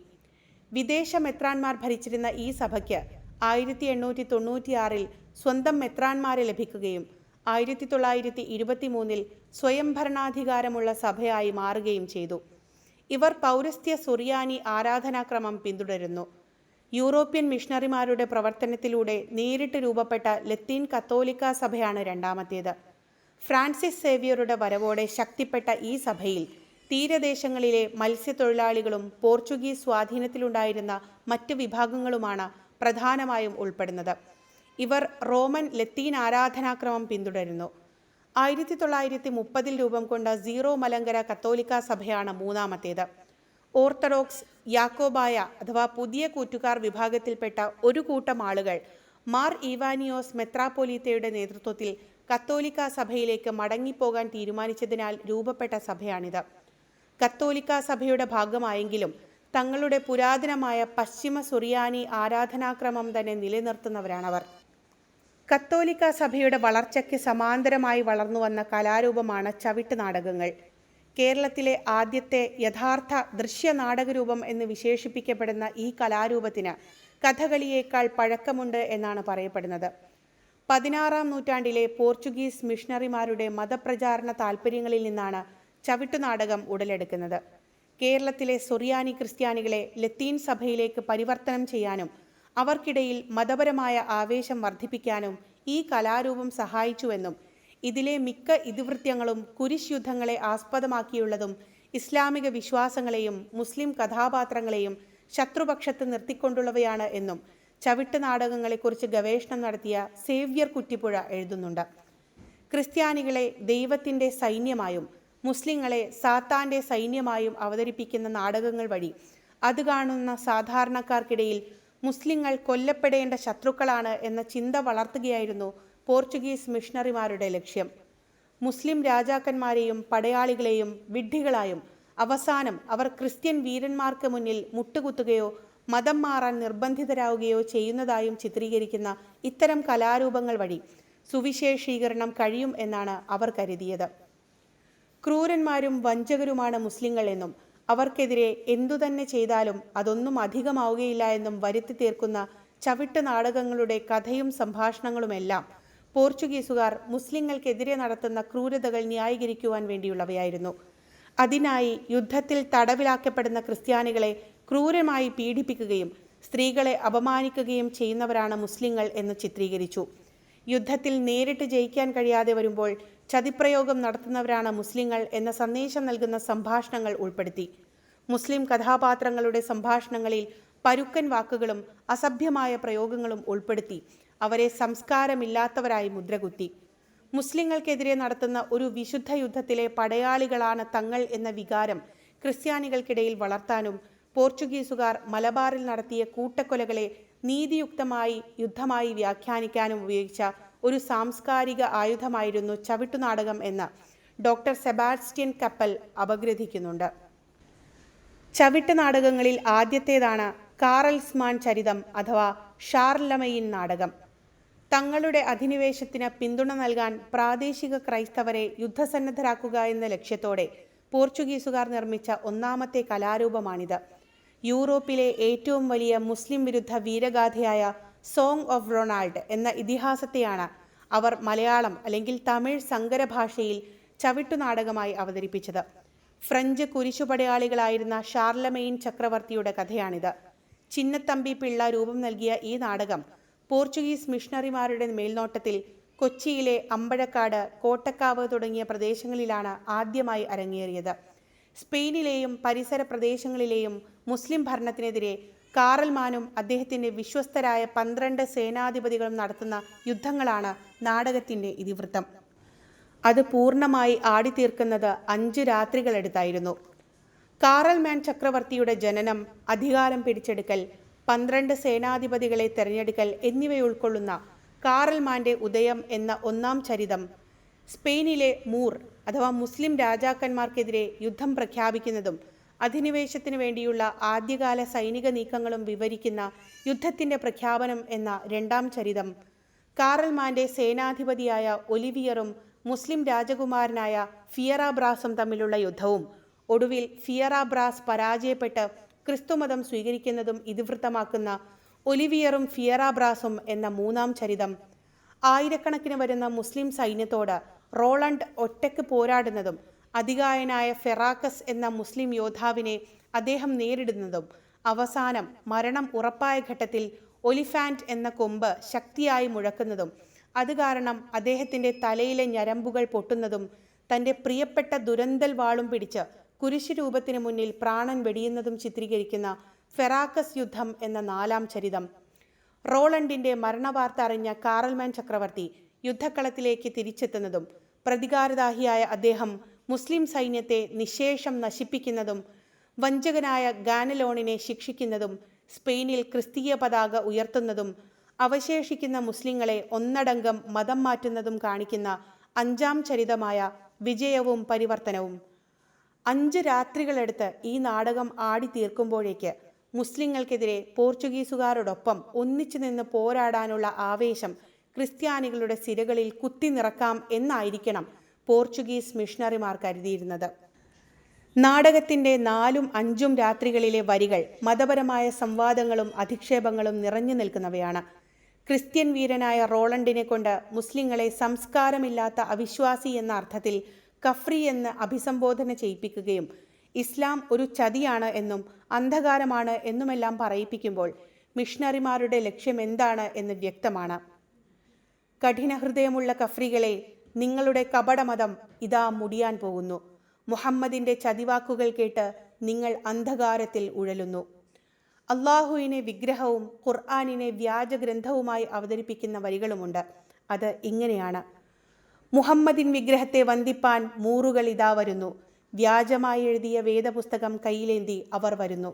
വിദേശ മെത്രാന്മാർ ഭരിച്ചിരുന്ന ഈ സഭയ്ക്ക് 1896 സ്വന്തം മെത്രാന്മാരെ ലഭിക്കുകയും 1923 സ്വയം ഭരണാധികാരമുള്ള സഭയായി മാറുകയും ചെയ്തു. ഇവർ പൗരസ്ത്യ സുറിയാനി ആരാധനാക്രമം പിന്തുടരുന്നു. യൂറോപ്യൻ മിഷണറിമാരുടെ പ്രവർത്തനത്തിലൂടെ നേരിട്ട് രൂപപ്പെട്ട ലത്തീൻ കത്തോലിക്ക സഭയാണ് രണ്ടാമത്തേത്. ഫ്രാൻസിസ് സേവിയറുടെ വരവോടെ ശക്തിപ്പെട്ട ഈ സഭയിൽ തീരദേശങ്ങളിലെ മത്സ്യത്തൊഴിലാളികളും പോർച്ചുഗീസ് സ്വാധീനത്തിലുണ്ടായിരുന്ന മറ്റു വിഭാഗങ്ങളുമാണ് പ്രധാനമായും ഉൾപ്പെടുന്നത്. ഇവർ റോമൻ ലത്തീൻ ആരാധനാക്രമം പിന്തുടരുന്നു. 1930 രൂപം കൊണ്ട സീറോ മലങ്കര കത്തോലിക്ക സഭയാണ് മൂന്നാമത്തേത്. ഓർത്തഡോക്സ്, യാക്കോബായ അഥവാ പുതിയ കൂറ്റുകാർ വിഭാഗത്തിൽപ്പെട്ട ഒരു കൂട്ടം ആളുകൾ മാർ ഈവാനിയോസ് മെത്രാപ്പൊലീത്തയുടെ നേതൃത്വത്തിൽ കത്തോലിക്ക സഭയിലേക്ക് മടങ്ങിപ്പോകാൻ തീരുമാനിച്ചതിനാൽ രൂപപ്പെട്ട സഭയാണിത്. കത്തോലിക്ക സഭയുടെ ഭാഗമായെങ്കിലും തങ്ങളുടെ പുരാതനമായ പശ്ചിമ സുറിയാനി ആരാധനാക്രമം തന്നെ നിലനിർത്തുന്നവരാണവർ. കത്തോലിക്ക സഭയുടെ വളർച്ചയ്ക്ക് സമാന്തരമായി വളർന്നു വന്ന കലാരൂപമാണ് ചവിട്ട് നാടകങ്ങൾ. കേരളത്തിലെ ആദ്യത്തെ യഥാർത്ഥ ദൃശ്യ നാടകരൂപം എന്ന് വിശേഷിപ്പിക്കപ്പെടുന്ന ഈ കലാരൂപത്തിന് കഥകളിയേക്കാൾ പഴക്കമുണ്ട് എന്നാണ് പറയപ്പെടുന്നത്. 16-ാം നൂറ്റാണ്ടിലെ പോർച്ചുഗീസ് മിഷണറിമാരുടെ മതപ്രചാരണ താൽപ്പര്യങ്ങളിൽ നിന്നാണ് ചവിട്ടുനാടകം ഉടലെടുക്കുന്നത്. കേരളത്തിലെ സൊറിയാനി ക്രിസ്ത്യാനികളെ ലത്തീൻ സഭയിലേക്ക് പരിവർത്തനം ചെയ്യാനും അവർക്കിടയിൽ മതപരമായ ആവേശം വർദ്ധിപ്പിക്കാനും ഈ കലാരൂപം സഹായിച്ചുവെന്നും ഇതിലെ മിക്ക ഇതിവൃത്യങ്ങളും കുരിശ് യുദ്ധങ്ങളെ ആസ്പദമാക്കിയുള്ളതും ഇസ്ലാമിക വിശ്വാസങ്ങളെയും മുസ്ലിം കഥാപാത്രങ്ങളെയും ശത്രുപക്ഷത്ത് നിർത്തിക്കൊണ്ടുള്ളവയാണ് എന്നും ചവിട്ട് നാടകങ്ങളെക്കുറിച്ച് ഗവേഷണം നടത്തിയ സേവ്യർ കുറ്റിപ്പുഴ എഴുതുന്നുണ്ട്. ക്രിസ്ത്യാനികളെ ദൈവത്തിൻ്റെ സൈന്യമായും മുസ്ലിങ്ങളെ സാത്താൻ്റെ സൈന്യമായും അവതരിപ്പിക്കുന്ന നാടകങ്ങൾ വഴി അത് കാണുന്ന സാധാരണക്കാർക്കിടയിൽ മുസ്ലിങ്ങൾ കൊല്ലപ്പെടേണ്ട ശത്രുക്കളാണ് എന്ന ചിന്ത വളർത്തുകയായിരുന്നു പോർച്ചുഗീസ് മിഷണറിമാരുടെ ലക്ഷ്യം. മുസ്ലിം രാജാക്കന്മാരെയും പടയാളികളെയും വിഡ്ഢികളായും അവസാനം അവർ ക്രിസ്ത്യൻ വീരന്മാർക്ക് മുന്നിൽ മുട്ടുകുത്തുകയോ മതം മാറാൻ നിർബന്ധിതരാവുകയോ ചെയ്യുന്നതായും ചിത്രീകരിക്കുന്ന ഇത്തരം കലാരൂപങ്ങൾ വഴി സുവിശേഷീകരണം കഴിയും എന്നാണ് അവർ കരുതിയത്. ക്രൂരന്മാരും വഞ്ചകരുമാണ് മുസ്ലിങ്ങൾ എന്നും അവർക്കെതിരെ എന്തുതന്നെ ചെയ്താലും അതൊന്നും അധികമാവുകയില്ല എന്നും വരുത്തി തീർക്കുന്ന ചവിട്ട് നാടകങ്ങളുടെ കഥയും സംഭാഷണങ്ങളുമെല്ലാം പോർച്ചുഗീസുകാർ മുസ്ലിങ്ങൾക്കെതിരെ നടത്തുന്ന ക്രൂരതകൾ ന്യായീകരിക്കുവാൻ വേണ്ടിയുള്ളവയായിരുന്നു. അതിനായി യുദ്ധത്തിൽ തടവിലാക്കപ്പെടുന്ന ക്രിസ്ത്യാനികളെ ക്രൂരമായി പീഡിപ്പിക്കുകയും സ്ത്രീകളെ അപമാനിക്കുകയും ചെയ്യുന്നവരാണ് മുസ്ലിങ്ങൾ എന്ന് ചിത്രീകരിച്ചു. യുദ്ധത്തിൽ നേരിട്ട് ജയിക്കാൻ കഴിയാതെ വരുമ്പോൾ ചതിപ്രയോഗം നടത്തുന്നവരാണ് മുസ്ലിങ്ങൾ എന്ന സന്ദേശം നൽകുന്ന സംഭാഷണങ്ങൾ ഉൾപ്പെടുത്തി. മുസ്ലിം കഥാപാത്രങ്ങളുടെ സംഭാഷണങ്ങളിൽ പരുക്കൻ വാക്കുകളും അസഭ്യമായ പ്രയോഗങ്ങളും ഉൾപ്പെടുത്തി അവരെ സംസ്കാരമില്ലാത്തവരായി മുദ്രകുത്തി. മുസ്ലിങ്ങൾക്കെതിരെ നടത്തുന്ന ഒരു വിശുദ്ധ യുദ്ധത്തിലെ പടയാളികളാണ് തങ്ങൾ എന്ന വികാരം ക്രിസ്ത്യാനികൾക്കിടയിൽ വളർത്താനും പോർച്ചുഗീസുകാർ മലബാറിൽ നടത്തിയ കൂട്ടക്കൊലകളെ നീതിയുക്തമായി യുദ്ധമായി വ്യാഖ്യാനിക്കാനും ഉപയോഗിച്ച ഒരു സാംസ്കാരിക ആയുധമായിരുന്നു ചവിട്ടുനാടകം എന്ന് ഡോക്ടർ സെബാസ്റ്റ്യൻ കപ്പൽ അപഗ്രഥിക്കുന്നുണ്ട്. ചവിട്ട് നാടകങ്ങളിൽ ആദ്യത്തേതാണ് കാറൽസ്മാൻ ചരിതം അഥവാ ഷാർലമെയിൻ നാടകം. തങ്ങളുടെ അധിനിവേശത്തിന് പിന്തുണ നൽകാൻ പ്രാദേശിക ക്രൈസ്തവരെ യുദ്ധസന്നദ്ധരാക്കുക എന്ന ലക്ഷ്യത്തോടെ പോർച്ചുഗീസുകാർ നിർമ്മിച്ച ഒന്നാമത്തെ കലാരൂപമാണിത്. യൂറോപ്പിലെ ഏറ്റവും വലിയ മുസ്ലിം വിരുദ്ധ വീരഗാഥയായ സോങ് ഓഫ് റൊണാൾഡ് എന്ന ഇതിഹാസത്തെയാണ് അവർ മലയാളം അല്ലെങ്കിൽ തമിഴ് സങ്കരഭാഷയിൽ ചവിട്ടുനാടകമായി അവതരിപ്പിച്ചത്. ഫ്രഞ്ച് കുരിശുപടയാളികളായിരുന്ന ഷാർലമെയിൻ ചക്രവർത്തിയുടെ കഥയാണിത്. ചിന്നത്തമ്പി പിള്ള രൂപം നൽകിയ ഈ നാടകം പോർച്ചുഗീസ് മിഷണറിമാരുടെ മേൽനോട്ടത്തിൽ കൊച്ചിയിലെ അമ്പഴക്കാട്, കോട്ടക്കാവ് തുടങ്ങിയ പ്രദേശങ്ങളിലാണ് ആദ്യമായി അരങ്ങേറിയത്. സ്പെയിനിലെയും പരിസര പ്രദേശങ്ങളിലെയും മുസ്ലിം ഭരണത്തിനെതിരെ കാറൽമാനും അദ്ദേഹത്തിൻ്റെ വിശ്വസ്തരായ 12 സേനാധിപതികളും നടത്തുന്ന യുദ്ധങ്ങളാണ് നാടകത്തിൻ്റെ ഇതിവൃത്തം. അത് പൂർണ്ണമായി ആടിത്തീർക്കുന്നത് 5 രാത്രികളെടുത്തായിരുന്നു. കാറൽമാൻ ചക്രവർത്തിയുടെ ജനനം, അധികാരം പിടിച്ചെടുക്കൽ, 12 സേനാധിപതികളെ തെരഞ്ഞെടുക്കൽ എന്നിവയുൾക്കൊള്ളുന്ന കാറൽമാൻ്റെ ഉദയം എന്ന ഒന്നാം ചരിതം, സ്പെയിനിലെ മൂർ അഥവാ മുസ്ലിം രാജാക്കന്മാർക്കെതിരെ യുദ്ധം പ്രഖ്യാപിക്കുന്നതും അധിനിവേശത്തിന് വേണ്ടിയുള്ള ആദ്യകാല സൈനിക നീക്കങ്ങളും വിവരിക്കുന്ന യുദ്ധത്തിൻ്റെ പ്രഖ്യാപനം എന്ന രണ്ടാം ചരിതം, കാറൽമാൻ്റെ സേനാധിപതിയായ ഒലിവിയറും മുസ്ലിം രാജകുമാരനായ ഫിയറാബ്രാസും തമ്മിലുള്ള യുദ്ധവും ഒടുവിൽ ഫിയറാബ്രാസ് പരാജയപ്പെട്ട് ക്രിസ്തുമതം സ്വീകരിക്കുന്നതും ഇതിവൃത്തമാക്കുന്ന ഒലിവിയറും ഫിയറാബ്രാസും എന്ന മൂന്നാം ചരിതം, ആയിരക്കണക്കിന് വരുന്ന മുസ്ലിം സൈന്യത്തോട് റോളണ്ട് ഒറ്റയ്ക്ക് പോരാടുന്നതും അതികായനായ ഫെറാക്കസ് എന്ന മുസ്ലിം യോദ്ധാവിനെ അദ്ദേഹം നേരിടുന്നതും അവസാനം മരണം ഉറപ്പായ ഘട്ടത്തിൽ ഒലിഫാൻറ്റ് എന്ന കൊമ്പ് ശക്തിയായി മുഴക്കുന്നതും അത് കാരണം അദ്ദേഹത്തിൻ്റെ തലയിലെ ഞരമ്പുകൾ പൊട്ടുന്നതും തൻ്റെ പ്രിയപ്പെട്ട ദുരന്തൽ വാളും പിടിച്ച് കുരിശു രൂപത്തിന് മുന്നിൽ പ്രാണൻ വെടിയുന്നതും ചിത്രീകരിക്കുന്ന ഫെറാക്കസ് യുദ്ധം എന്ന നാലാം ചരിതം. റോളണ്ടിൻ്റെ മരണവാർത്ത അറിഞ്ഞ കാറൽമാൻ ചക്രവർത്തി യുദ്ധക്കളത്തിലേക്ക് തിരിച്ചെത്തുന്നതും പ്രതികാരദാഹിയായ അദ്ദേഹം മുസ്ലിം സൈന്യത്തെ നിശേഷം നശിപ്പിക്കുന്നതും വഞ്ചകനായ ഗാനലോണിനെ ശിക്ഷിക്കുന്നതും സ്പെയിനിൽ ക്രിസ്തീയ പതാക ഉയർത്തുന്നതും അവശേഷിക്കുന്ന മുസ്ലിങ്ങളെ ഒന്നടങ്കം മതം മാറ്റുന്നതും കാണിക്കുന്ന 5ാം ചരിതമായ വിജയവും പരിവർത്തനവും. 5 രാത്രികളെടുത്ത് ഈ നാടകം ആടി തീർക്കുമ്പോഴേക്ക് മുസ്ലിങ്ങൾക്കെതിരെ പോർച്ചുഗീസുകാരോടൊപ്പം ഒന്നിച്ചു നിന്ന് പോരാടാനുള്ള ആവേശം ക്രിസ്ത്യാനികളുടെ സിരകളിൽ കുത്തി നിറക്കാം എന്നായിരിക്കണം പോർച്ചുഗീസ് മിഷണറിമാർ കരുതിയിരുന്നത്. നാടകത്തിൻ്റെ 4ഉം 5ഉം രാത്രികളിലെ വരികൾ മതപരമായ സംവാദങ്ങളും അധിക്ഷേപങ്ങളും നിറഞ്ഞു നിൽക്കുന്നവയാണ്. ക്രിസ്ത്യൻ വീരനായ റോളണ്ടിനെ കൊണ്ട് മുസ്ലിങ്ങളെ സംസ്കാരമില്ലാത്ത അവിശ്വാസി എന്ന അർത്ഥത്തിൽ കഫ്രി എന്ന് അഭിസംബോധന ചെയ്യിപ്പിക്കുകയും ഇസ്ലാം ഒരു ചതിയാണ് എന്നും അന്ധകാരമാണ് എന്നുമെല്ലാം പറയിപ്പിക്കുമ്പോൾ മിഷണറിമാരുടെ ലക്ഷ്യം എന്താണ് എന്ന് വ്യക്തമാണ്. കഠിനഹൃദയമുള്ള കഫ്രികളെ, നിങ്ങളുടെ കപടമതം ഇതാ മുടിയാൻ പോകുന്നു. മുഹമ്മദിൻ്റെ ചതിവാക്കുകൾ കേട്ട് നിങ്ങൾ അന്ധകാരത്തിൽ ഉഴലുന്നു. അള്ളാഹുവിനെ വിഗ്രഹവും ഖുർആനിനെ വ്യാജഗ്രന്ഥവുമായി അവതരിപ്പിക്കുന്ന വരികളുമുണ്ട്. അത് ഇങ്ങനെയാണ്: മുഹമ്മദിൻ വിഗ്രഹത്തെ വന്ദിപ്പാൻ മൂറുകൾ ഇതാ വരുന്നു. വ്യാജമായി എഴുതിയ വേദപുസ്തകം കയ്യിലേന്തി അവർ വരുന്നു.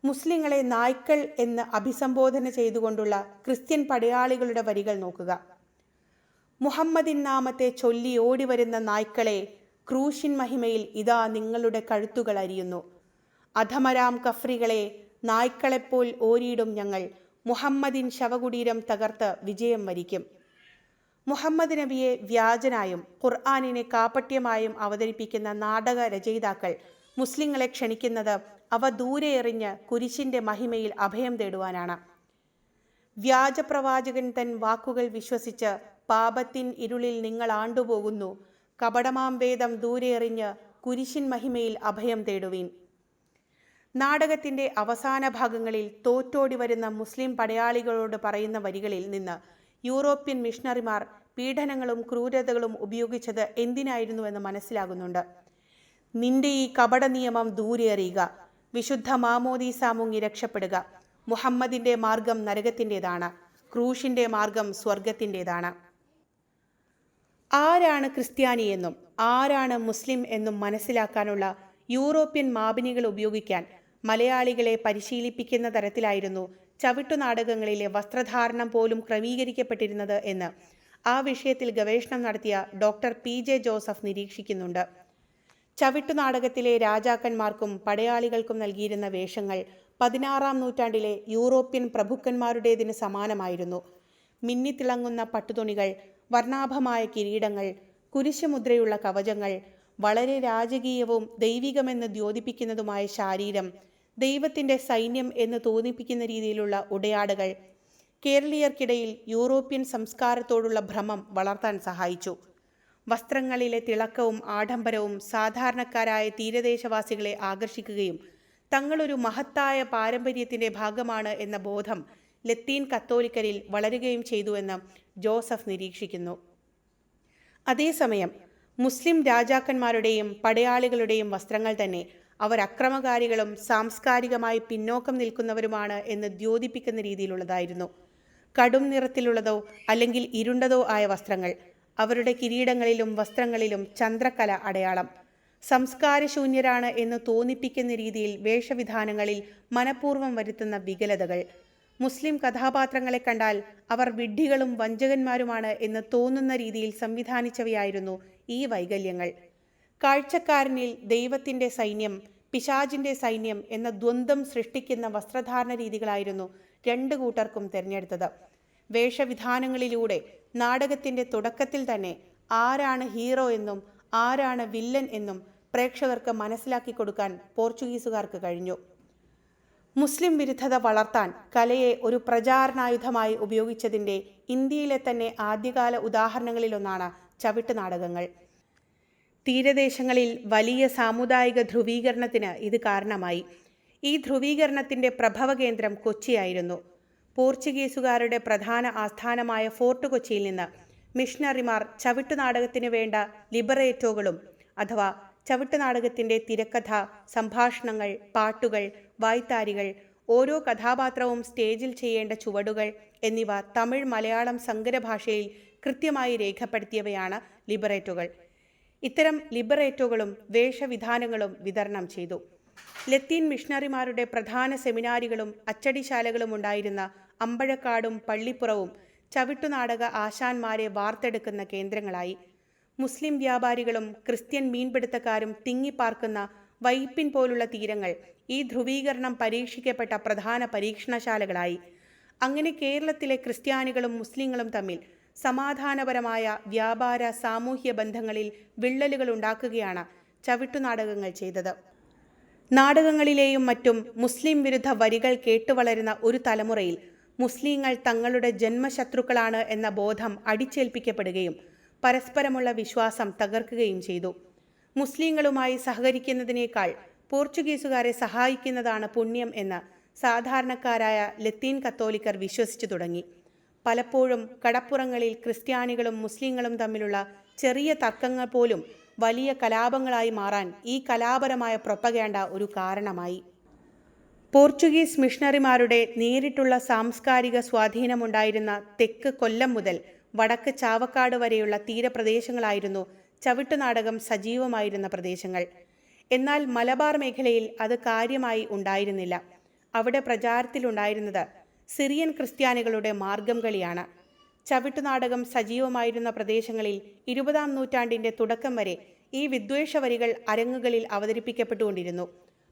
മുസ്ലിങ്ങളെ നായ്ക്കൾ എന്ന് അഭിസംബോധന ചെയ്തുകൊണ്ടുള്ള ക്രിസ്ത്യൻ പടയാളികളുടെ വരികൾ നോക്കുക. മുഹമ്മദിൻ നാമത്തെ ചൊല്ലി ഓടിവരുന്ന നായ്ക്കളെ, ക്രൂശിൻ മഹിമയിൽ ഇതാ നിങ്ങളുടെ കഴുത്തുകൾ അരിയുന്നു. അധമരാം കഫ്രികളെ, നായ്ക്കളെപ്പോൾ ഓരിയിടും ഞങ്ങൾ. മുഹമ്മദിൻ ശവകുടീരം തകർത്ത് വിജയം വരിക്കും. മുഹമ്മദ് നബിയെ വ്യാജനായും ഖുർആനിനെ കാപട്യമായും അവതരിപ്പിക്കുന്ന നാടക രചയിതാക്കൾ മുസ്ലിങ്ങളെ ക്ഷണിക്കുന്നത് അവ ദൂരെ എറിഞ്ഞ് കുരിശിൻ്റെ മഹിമയിൽ അഭയം തേടുവാനാണ്. വ്യാജപ്രവാചകൻ തൻ വാക്കുകൾ വിശ്വസിച്ച് പാപത്തിൻ ഇരുളിൽ നിങ്ങൾ ആണ്ടുപോകുന്നു. കപടമാം വേദം ദൂരെ എറിഞ്ഞ് കുരിശിൻ മഹിമയിൽ അഭയം തേടുവീൻ. നാടകത്തിൻ്റെ അവസാന ഭാഗങ്ങളിൽ തോറ്റോടി വരുന്ന മുസ്ലിം പടയാളികളോട് പറയുന്ന വരികളിൽ നിന്ന് യൂറോപ്യൻ മിഷണറിമാർ പീഡനങ്ങളും ക്രൂരതകളും ഉപയോഗിച്ചത് എന്തിനായിരുന്നുവെന്ന് മനസ്സിലാകുന്നുണ്ട്. നിന്റെ ഈ കപട നിയമം ദൂരെ എറിയുക. വിശുദ്ധ മാമോദീസ മുങ്ങി രക്ഷപ്പെടുക. മുഹമ്മദിൻ്റെ മാർഗം നരകത്തിൻ്റെതാണ്, ക്രൂശിൻ്റെ മാർഗം സ്വർഗത്തിൻ്റെതാണ്. ആരാണ് ക്രിസ്ത്യാനി എന്നും ആരാണ് മുസ്ലിം എന്നും മനസ്സിലാക്കാനുള്ള യൂറോപ്യൻ മാപിനികൾ ഉപയോഗിക്കാൻ മലയാളികളെ പരിശീലിപ്പിക്കുന്ന തരത്തിലായിരുന്നു ചവിട്ടുനാടകങ്ങളിലെ വസ്ത്രധാരണം പോലും ക്രമീകരിക്കപ്പെട്ടിരുന്നത് എന്ന് ആ വിഷയത്തിൽ ഗവേഷണം നടത്തിയ ഡോക്ടർ PJ ജോസഫ് നിരീക്ഷിക്കുന്നുണ്ട്. ചവിട്ടുനാടകത്തിലെ രാജാക്കന്മാർക്കും പടയാളികൾക്കും നൽകിയിരുന്ന വേഷങ്ങൾ 16-ാം നൂറ്റാണ്ടിലെ യൂറോപ്യൻ പ്രഭുക്കന്മാരുടേതിന് സമാനമായിരുന്നു. മിന്നിത്തിളങ്ങുന്ന പട്ടുതുണികൾ, വർണ്ണാഭമായ കിരീടങ്ങൾ, കുരിശുമുദ്രയുള്ള കവചങ്ങൾ, വളരെ രാജകീയവും ദൈവികമെന്ന് ദ്യോതിപ്പിക്കുന്നതുമായ ശാരീരം, ദൈവത്തിൻ്റെ സൈന്യം എന്ന് തോന്നിപ്പിക്കുന്ന രീതിയിലുള്ള ഉടയാടകൾ കേരളീയർക്കിടയിൽ യൂറോപ്യൻ സംസ്കാരത്തോടുള്ള ഭ്രമം വളർത്താൻ സഹായിച്ചു. വസ്ത്രങ്ങളിലെ തിളക്കവും ആഡംബരവും സാധാരണക്കാരായ തീരദേശവാസികളെ ആകർഷിക്കുകയും തങ്ങളൊരു മഹത്തായ പാരമ്പര്യത്തിൻ്റെ ഭാഗമാണ് എന്ന ബോധം ലത്തീൻ കത്തോലിക്കരിൽ വളരുകയും ചെയ്തുവെന്ന് ജോസഫ് നിരീക്ഷിക്കുന്നു. അതേസമയം മുസ്ലിം രാജാക്കന്മാരുടെയും പടയാളികളുടെയും വസ്ത്രങ്ങൾ തന്നെ അവർ അക്രമകാരികളും സാംസ്കാരികമായി പിന്നോക്കം നിൽക്കുന്നവരുമാണ് എന്ന് ദ്യോതിപ്പിക്കുന്ന രീതിയിലുള്ളതായിരുന്നു. കടും നിറത്തിലുള്ളതോ അല്ലെങ്കിൽ ഇരുണ്ടതോ ആയ വസ്ത്രങ്ങൾ, അവരുടെ കിരീടങ്ങളിലും വസ്ത്രങ്ങളിലും ചന്ദ്രക്കല അടയാളം, സംസ്കാരശൂന്യരാണ് എന്ന് തോന്നിപ്പിക്കുന്ന രീതിയിൽ വേഷവിധാനങ്ങളിൽ മനഃപൂർവ്വം വരുത്തുന്ന വികലതകൾ, മുസ്ലിം കഥാപാത്രങ്ങളെ കണ്ടാൽ അവർ വിഡ്ഢികളും വഞ്ചകന്മാരുമാണ് എന്ന് തോന്നുന്ന രീതിയിൽ സംവിധാനിച്ചവയായിരുന്നു ഈ വൈകല്യങ്ങൾ. കാഴ്ചക്കാരനിൽ ദൈവത്തിൻ്റെ സൈന്യം, പിശാചിൻ്റെ സൈന്യം എന്ന ദ്വന്ദ്ം സൃഷ്ടിക്കുന്ന വസ്ത്രധാരണ രീതികളായിരുന്നു രണ്ടു കൂട്ടർക്കും തിരഞ്ഞെടുത്തത്. വേഷവിധാനങ്ങളിലൂടെ നാടകത്തിൻ്റെ തുടക്കത്തിൽ തന്നെ ആരാണ് ഹീറോ എന്നും ആരാണ് വില്ലൻ എന്നും പ്രേക്ഷകർക്ക് മനസ്സിലാക്കി കൊടുക്കാൻ പോർച്ചുഗീസുകാർക്ക് കഴിഞ്ഞു. മുസ്ലിം വിരുദ്ധത വളർത്താൻ കലയെ ഒരു പ്രചാരണായുധമായി ഉപയോഗിച്ചതിൻ്റെ ഇന്ത്യയിലെ തന്നെ ആദ്യകാല ഉദാഹരണങ്ങളിലൊന്നാണ് ചവിട്ടുനാടകങ്ങൾ. തീരദേശങ്ങളിൽ വലിയ സാമുദായിക ധ്രുവീകരണത്തിന് ഇത് കാരണമായി. ഈ ധ്രുവീകരണത്തിൻ്റെ പ്രഭവകേന്ദ്രം കൊച്ചിയായിരുന്നു. പോർച്ചുഗീസുകാരുടെ പ്രധാന ആസ്ഥാനമായ ഫോർട്ട് കൊച്ചിയിൽ നിന്ന് മിഷണറിമാർ ചവിട്ടുനാടകത്തിന് വേണ്ട ലിബറേറ്റോകളും അഥവാ ചവിട്ടുനാടകത്തിൻ്റെ തിരക്കഥ, സംഭാഷണങ്ങൾ, പാട്ടുകൾ, വായ്ത്താരികൾ, ഓരോ കഥാപാത്രവും സ്റ്റേജിൽ ചെയ്യേണ്ട ചുവടുകൾ എന്നിവ തമിഴ്, മലയാളം സങ്കരഭാഷയിൽ കൃത്യമായി രേഖപ്പെടുത്തിയവയാണ് ലിബറേറ്റോകൾ. ഇത്തരം ലിബറേറ്റോകളും വേഷവിധാനങ്ങളും വിതരണം ചെയ്തു. ലത്തീൻ മിഷണറിമാരുടെ പ്രധാന സെമിനാരികളും അച്ചടിശാലകളും ഉണ്ടായിരുന്ന അമ്പഴക്കാടും പള്ളിപ്പുറവും ചവിട്ടുനാടക ആശാന്മാരെ വാർത്തെടുക്കുന്ന കേന്ദ്രങ്ങളായി. മുസ്ലിം വ്യാപാരികളും ക്രിസ്ത്യൻ മീൻപിടുത്തക്കാരും തിങ്ങിപ്പാർക്കുന്ന വൈപ്പിൻ പോലുള്ള തീരങ്ങൾ ഈ ധ്രുവീകരണം പരീക്ഷിക്കപ്പെട്ട പ്രധാന പരീക്ഷണശാലകളായി. അങ്ങനെ കേരളത്തിലെ ക്രിസ്ത്യാനികളും മുസ്ലിങ്ങളും തമ്മിൽ സമാധാനപരമായ വ്യാപാര സാമൂഹ്യ ബന്ധങ്ങളിൽ വിള്ളലുകൾ ഉണ്ടാക്കുകയാണ് ചവിട്ടുനാടകങ്ങൾ ചെയ്തത്. നാടകങ്ങളിലെയും മറ്റും മുസ്ലിം വിരുദ്ധ വരികൾ കേട്ടുവളരുന്ന ഒരു തലമുറയിൽ മുസ്ലിങ്ങൾ തങ്ങളുടെ ജന്മശത്രുക്കളാണ് എന്ന ബോധം അടിച്ചേൽപ്പിക്കപ്പെടുകയും പരസ്പരമുള്ള വിശ്വാസം തകർക്കുകയും ചെയ്തു. മുസ്ലിങ്ങളുമായി സഹകരിക്കുന്നതിനേക്കാൾ പോർച്ചുഗീസുകാരെ സഹായിക്കുന്നതാണ് പുണ്യം എന്ന് സാധാരണക്കാരായ ലത്തീൻ കത്തോലിക്കർ വിശ്വസിച്ചു തുടങ്ങി. പലപ്പോഴും കടപ്പുറങ്ങളിൽ ക്രിസ്ത്യാനികളും മുസ്ലിങ്ങളും തമ്മിലുള്ള ചെറിയ തർക്കങ്ങൾ പോലും വലിയ കലാപങ്ങളായി മാറാൻ ഈ കലാപരമായ പ്രൊപ്പഗാൻഡ ഒരു കാരണമായി. പോർച്ചുഗീസ് മിഷണറിമാരുടെ നേരിട്ടുള്ള സാംസ്കാരിക സ്വാധീനമുണ്ടായിരുന്ന തെക്ക് കൊല്ലം മുതൽ വടക്ക് ചാവക്കാട് വരെയുള്ള തീരപ്രദേശങ്ങളായിരുന്നു ചവിട്ടുനാടകം സജീവമായിരുന്ന പ്രദേശങ്ങൾ. എന്നാൽ മലബാർ മേഖലയിൽ അത് കാര്യമായി ഉണ്ടായിരുന്നില്ല. അവിടെ പ്രചാരത്തിലുണ്ടായിരുന്നത് സിറിയൻ ക്രിസ്ത്യാനികളുടെ മാർഗം കളിയാണ്. ചവിട്ടുനാടകം സജീവമായിരുന്ന പ്രദേശങ്ങളിൽ 20-ാം നൂറ്റാണ്ടിൻ്റെ തുടക്കം വരെ ഈ വിദ്വേഷവരികൾ അരങ്ങുകളിൽ അവതരിപ്പിക്കപ്പെട്ടുകൊണ്ടിരുന്നു.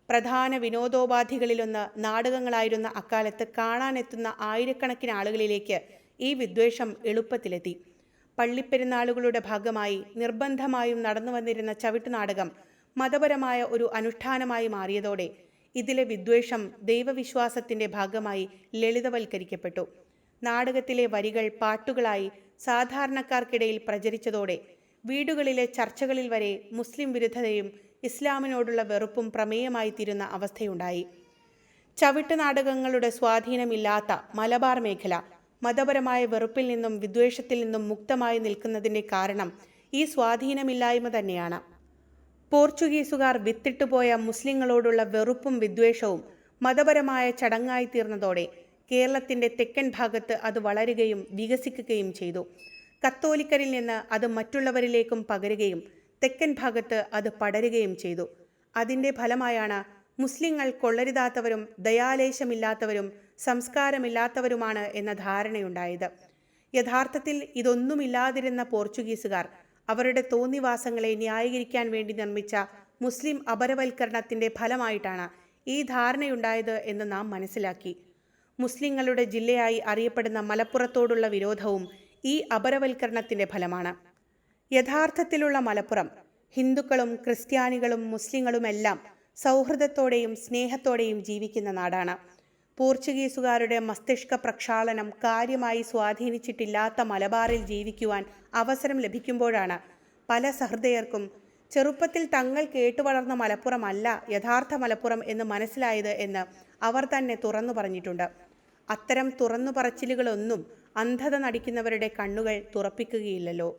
പ്രധാന വിനോദോപാധികളിലൊന്ന് നാടകങ്ങളായിരുന്ന അക്കാലത്ത് കാണാനെത്തുന്ന ആയിരക്കണക്കിന് ആളുകളിലേക്ക് ഈ വിദ്വേഷം എളുപ്പത്തിലെത്തി. പള്ളിപ്പെരുന്നാളുകളുടെ ഭാഗമായി നിർബന്ധമായും നടന്നു വന്നിരുന്ന ചവിട്ടുനാടകം മതപരമായ ഒരു അനുഷ്ഠാനമായി മാറിയതോടെ ഇതിലെ വിദ്വേഷം ദൈവവിശ്വാസത്തിൻ്റെ ഭാഗമായി ലളിതവൽക്കരിക്കപ്പെട്ടു. നാടകത്തിലെ വരികൾ പാട്ടുകളായി സാധാരണക്കാർക്കിടയിൽ പ്രചരിച്ചതോടെ വീടുകളിലെ ചർച്ചകളിൽ വരെ മുസ്ലിം വിരുദ്ധതയും ഇസ്ലാമിനോടുള്ള വെറുപ്പും പ്രമേയമായി തീരുന്ന അവസ്ഥയുണ്ടായി. ചവിട്ടുനാടകങ്ങളുടെ സ്വാധീനമില്ലാത്ത മലബാർ മേഖല മതപരമായ വെറുപ്പിൽ നിന്നും വിദ്വേഷത്തിൽ നിന്നും മുക്തമായി നിൽക്കുന്നതിൻ്റെ കാരണം ഈ സ്വാധീനമില്ലായ്മ തന്നെയാണ്. പോർച്ചുഗീസുകാർ വിത്തിട്ടുപോയ മുസ്ലിങ്ങളോടുള്ള വെറുപ്പും വിദ്വേഷവും മതപരമായ ചടങ്ങായി തീർന്നതോടെ കേരളത്തിൻ്റെ തെക്കൻ ഭാഗത്ത് അത് വളരുകയും വികസിക്കുകയും ചെയ്തു. കത്തോലിക്കരിൽ നിന്ന് അത് മറ്റുള്ളവരിലേക്കും പകരുകയും തെക്കൻ ഭാഗത്ത് അത് പടരുകയും ചെയ്തു. അതിൻ്റെ ഫലമായാണ് മുസ്ലിങ്ങൾ കൊള്ളരുതാത്തവരും ദയാലേശമില്ലാത്തവരും സംസ്കാരമില്ലാത്തവരുമാണ് എന്ന ധാരണയുണ്ടായത്. യഥാർത്ഥത്തിൽ ഇതൊന്നുമില്ലാതിരുന്ന പോർച്ചുഗീസുകാർ അവരുടെ തോന്നിവാസങ്ങളെ ന്യായീകരിക്കാൻ വേണ്ടി നിർമ്മിച്ച മുസ്ലിം അപരവൽക്കരണത്തിൻ്റെ ഫലമായിട്ടാണ് ഈ ധാരണയുണ്ടായത് എന്ന് നാം മനസ്സിലാക്കി. മുസ്ലിങ്ങളുടെ ജില്ലയായി അറിയപ്പെടുന്ന മലപ്പുറത്തോടുള്ള വിരോധവും ഈ അപരവൽക്കരണത്തിൻ്റെ ഫലമാണ്. യഥാർത്ഥത്തിലുള്ള മലപ്പുറം ഹിന്ദുക്കളും ക്രിസ്ത്യാനികളും മുസ്ലിങ്ങളുമെല്ലാം സൗഹൃദത്തോടെയും സ്നേഹത്തോടെയും ജീവിക്കുന്ന നാടാണ്. പോർച്ചുഗീസുകാരുടെ മസ്തിഷ്ക പ്രക്ഷാളനം കാര്യമായി സ്വാധീനിച്ചിട്ടില്ലാത്ത മലബാറിൽ ജീവിക്കുവാൻ അവസരം ലഭിക്കുമ്പോഴാണ് പല സഹൃദയർക്കും ചെറുപ്പത്തിൽ തങ്ങൾ കേട്ടുവളർന്ന മലപ്പുറമല്ല യഥാർത്ഥ മലപ്പുറം എന്ന് മനസ്സിലായത് എന്ന് അവർ തന്നെ തുറന്നു പറഞ്ഞിട്ടുണ്ട്. അത്തരം തുറന്നു പറച്ചിലുകളൊന്നും അന്ധത നടിക്കുന്നവരുടെ കണ്ണുകൾ തുറപ്പിക്കുകയില്ലല്ലോ.